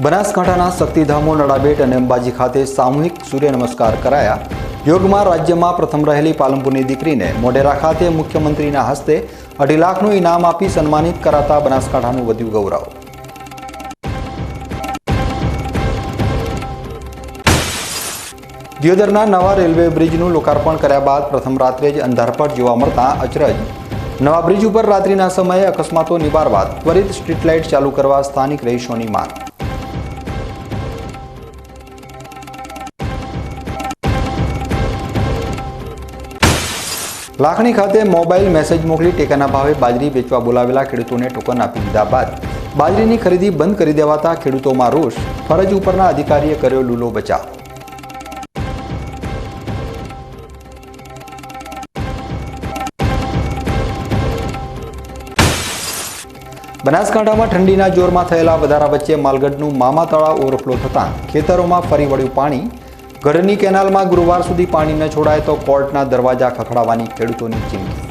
બનાસકાંઠાના શક્તિધામો નડાબેટ અને અંબાજી ખાતે સામૂહિક સૂર્ય નમસ્કાર કરાયા। યોગમાં રાજ્યમાં પ્રથમ રહેલી પાલનપુરની દીકરીને મોઢેરા ખાતે મુખ્યમંત્રીના હસ્તે 2.5 લાખનું ઇનામ આપી સન્માનિત કરાતા બનાસકાંઠાનું વધ્યું ગૌરવ। દિયોદરના નવા રેલવે બ્રિજનું લોકાર્પણ કર્યા બાદ પ્રથમ રાત્રે જ અંધારપટ જોવા મળતા અચરજ। નવા બ્રિજ ઉપર રાત્રિના સમયે અકસ્માતો નિવારવા ત્વરિત સ્ટ્રીટ લાઇટ ચાલુ કરવા સ્થાનિક રહીશોની માંગ। લાખણી ખાતે મોબાઈલ મેસેજ મોકલી ટેકાના ભાવે બાજરી વેચવા બોલાવેલા ખેડૂતોને ટોકન આપી દીધા બાદ બાજરીની ખરીદી બંધ કરી દેવાતા ખેડૂતોમાં રોષ। ફરજ ઉપરના અધિકારીએ કર્યો લૂલો બચાવ। બનાસકાંઠામાં ઠંડીના જોરમાં થયેલા વધારા વચ્ચે માલગઢનું મામા તળાવ ઓવરફ્લો થતાં ખેતરોમાં ફરી વળ્યું પાણી। ઘરની કેનાલમાં ગુરુવાર સુધી પાણી ન છોડાય તો કોર્ટના દરવાજા ખખડાવવાની ખેડૂતોની ચીમકી।